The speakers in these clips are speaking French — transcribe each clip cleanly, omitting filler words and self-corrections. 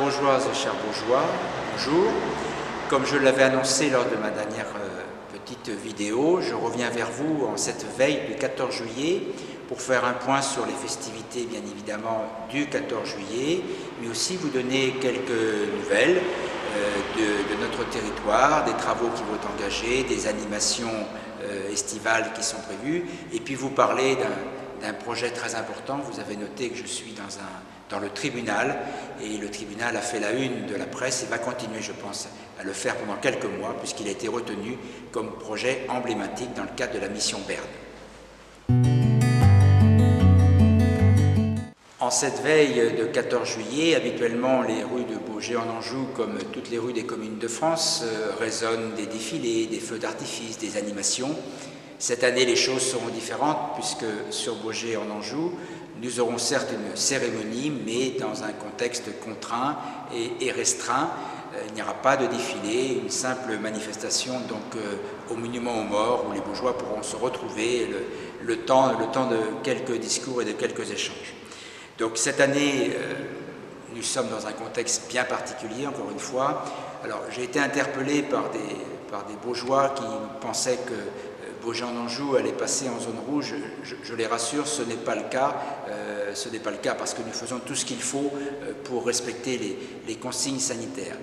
bourgeoises et chers bourgeois, bonjour. Comme je l'avais annoncé lors de ma dernière petite vidéo, je reviens vers vous en cette veille du 14 juillet pour faire un point sur les festivités, bien évidemment, du 14 juillet, mais aussi vous donner quelques nouvelles de notre territoire, des travaux qui vont engager, des animations estivales qui sont prévues, et puis vous parler d'un projet très important. Vous avez noté que je suis dans le tribunal, et le tribunal a fait la une de la presse et va continuer, je pense, à le faire pendant quelques mois, puisqu'il a été retenu comme projet emblématique dans le cadre de la mission Berne. En cette veille de 14 juillet, habituellement les rues de Baugé en Anjou, comme toutes les rues des communes de France, résonnent des défilés, des feux d'artifice, des animations. Cette année, les choses seront différentes, puisque sur Baugé en Anjou, nous aurons certes une cérémonie, mais dans un contexte contraint et restreint. Il n'y aura pas de défilé, une simple manifestation donc au monument aux morts, où les bourgeois pourront se retrouver le temps de quelques discours et de quelques échanges. Donc cette année, nous sommes dans un contexte bien particulier, encore une fois. Alors j'ai été interpellé par des bourgeois qui pensaient que Baugé en Anjou allait passer en zone rouge. Je les rassure, ce n'est pas le cas. Ce n'est pas le cas parce que nous faisons tout ce qu'il faut pour respecter les consignes sanitaires.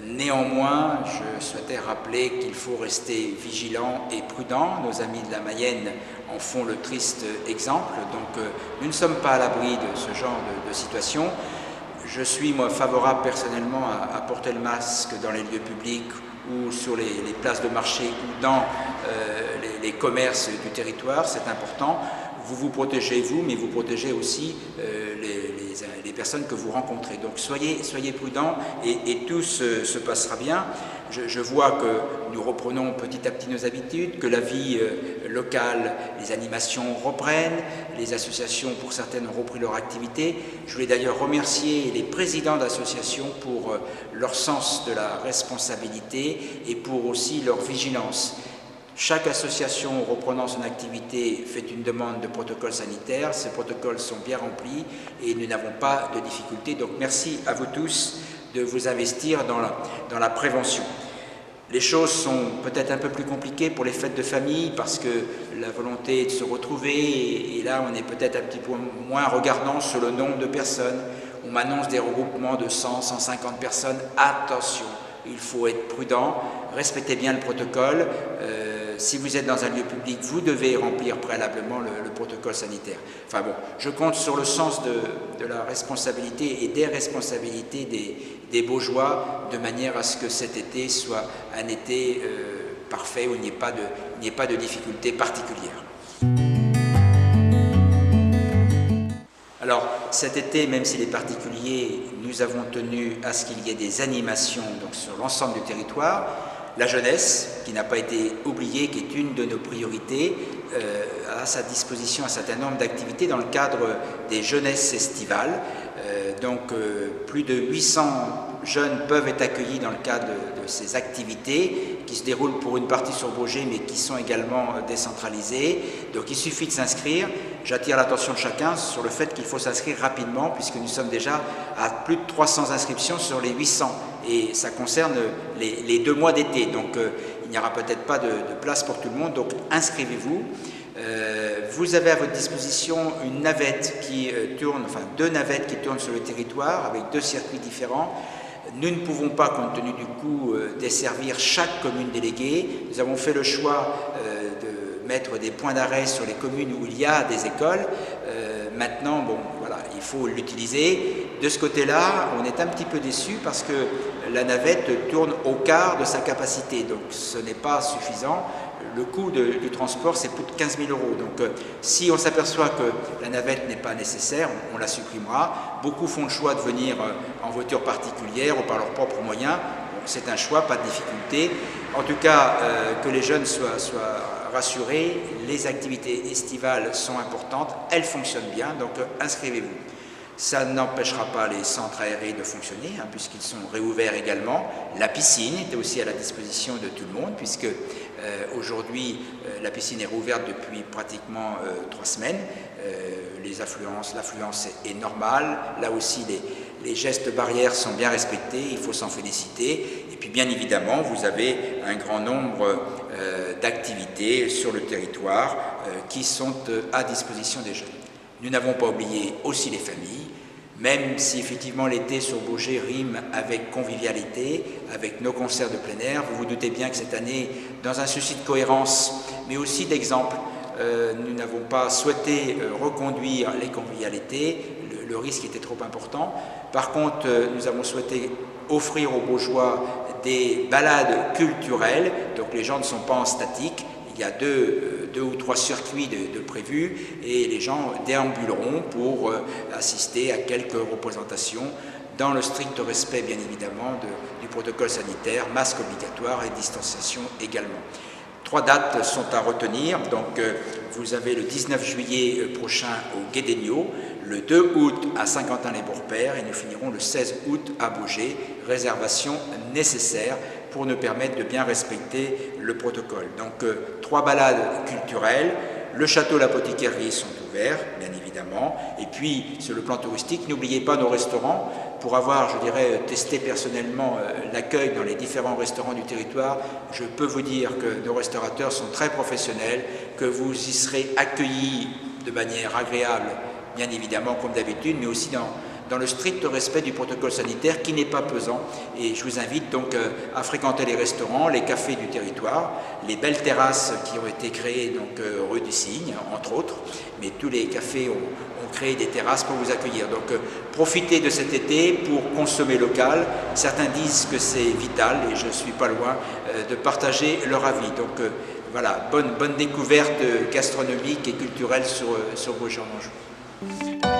Néanmoins, je souhaitais rappeler qu'il faut rester vigilant et prudent. Nos amis de la Mayenne en font le triste exemple. Donc nous ne sommes pas à l'abri de ce genre de situation. Je suis, moi, favorable personnellement à porter le masque dans les lieux publics ou sur les places de marché ou dans les commerces du territoire, c'est important. Vous vous protégez vous, mais vous protégez aussi les personnes que vous rencontrez. Donc soyez prudents et tout se passera bien. Je vois que nous reprenons petit à petit nos habitudes, que la vie locale, les animations reprennent, les associations pour certaines ont repris leur activité. Je voulais d'ailleurs remercier les présidents d'associations pour leur sens de la responsabilité et pour aussi leur vigilance. Chaque association reprenant son activité fait une demande de protocole sanitaire. Ces protocoles sont bien remplis et nous n'avons pas de difficultés. Donc merci à vous tous de vous investir dans la prévention. Les choses sont peut-être un peu plus compliquées pour les fêtes de famille parce que la volonté est de se retrouver et là on est peut-être un petit peu moins regardant sur le nombre de personnes. On m'annonce des regroupements de 100, 150 personnes. Attention, il faut être prudent, respectez bien le protocole. Si vous êtes dans un lieu public, vous devez remplir préalablement le protocole sanitaire. Enfin bon, je compte sur le sens de la responsabilité et des responsabilités des Baugeois de manière à ce que cet été soit un été parfait où il n'y ait pas de difficultés particulières. Alors cet été, même s'il est particulier, nous avons tenu à ce qu'il y ait des animations donc, sur l'ensemble du territoire. La jeunesse, qui n'a pas été oubliée, qui est une de nos priorités, a à sa disposition un certain nombre d'activités dans le cadre des jeunesses estivales. Plus de 800 jeunes peuvent être accueillis dans le cadre de ces activités qui se déroulent pour une partie sur Baugé mais qui sont également décentralisées. Donc il suffit de s'inscrire. J'attire l'attention de chacun sur le fait qu'il faut s'inscrire rapidement puisque nous sommes déjà à plus de 300 inscriptions sur les 800 et ça concerne les 2 mois d'été. Donc il n'y aura peut-être pas de place pour tout le monde, donc inscrivez-vous. Vous avez à votre disposition une navette qui tourne, enfin 2 navettes qui tournent sur le territoire avec 2 circuits différents. Nous ne pouvons pas, compte tenu du coût, desservir chaque commune déléguée. Nous avons fait le choix de mettre des points d'arrêt sur les communes où il y a des écoles. Maintenant, bon, voilà, il faut l'utiliser. De ce côté-là, on est un petit peu déçus parce que la navette tourne au quart de sa capacité, donc ce n'est pas suffisant. Le coût du transport, c'est plus de 15 000 €. Donc, si on s'aperçoit que la navette n'est pas nécessaire, on la supprimera. Beaucoup font le choix de venir en voiture particulière ou par leurs propres moyens. C'est un choix, pas de difficulté. En tout cas, que les jeunes soient rassurés, les activités estivales sont importantes, elles fonctionnent bien, donc inscrivez-vous. Ça n'empêchera pas les centres aérés de fonctionner, puisqu'ils sont réouverts également. La piscine est aussi à la disposition de tout le monde, puisque aujourd'hui, la piscine est rouverte depuis pratiquement 3 semaines. L'affluence est normale. Là aussi, les gestes barrières sont bien respectés, il faut s'en féliciter. Et puis bien évidemment, vous avez un grand nombre d'activités sur le territoire qui sont à disposition des jeunes. Nous n'avons pas oublié aussi les familles, même si effectivement l'été sur Baugé rime avec convivialité, avec nos concerts de plein air. Vous vous doutez bien que cette année, dans un souci de cohérence, mais aussi d'exemple, nous n'avons pas souhaité reconduire les convivialités, le risque était trop important. Par contre, nous avons souhaité offrir aux Baugeois des balades culturelles, donc les gens ne sont pas en statique, il y a deux ou trois circuits de prévus et les gens déambuleront pour assister à quelques représentations dans le strict respect bien évidemment du protocole sanitaire, masque obligatoire et distanciation également. 3 dates sont à retenir, donc vous avez le 19 juillet prochain au Guédéniot, le 2 août à Saint-Quentin-les-Bourgs-Pères et nous finirons le 16 août à Baugé, réservation nécessaire pour nous permettre de bien respecter le protocole. Donc 3 balades culturelles, le château, l'apothicaire sont ouverts, bien évidemment, et puis sur le plan touristique, n'oubliez pas nos restaurants. Pour avoir, je dirais, testé personnellement l'accueil dans les différents restaurants du territoire, je peux vous dire que nos restaurateurs sont très professionnels, que vous y serez accueillis de manière agréable, bien évidemment, comme d'habitude, mais aussi dans le strict respect du protocole sanitaire qui n'est pas pesant. Et je vous invite donc à fréquenter les restaurants, les cafés du territoire, les belles terrasses qui ont été créées donc, rue du Cygne, entre autres, mais tous les cafés ont créé des terrasses pour vous accueillir. Donc profitez de cet été pour consommer local. Certains disent que c'est vital et je ne suis pas loin de partager leur avis. Donc voilà, bonne découverte gastronomique et culturelle sur Baugé en Anjou.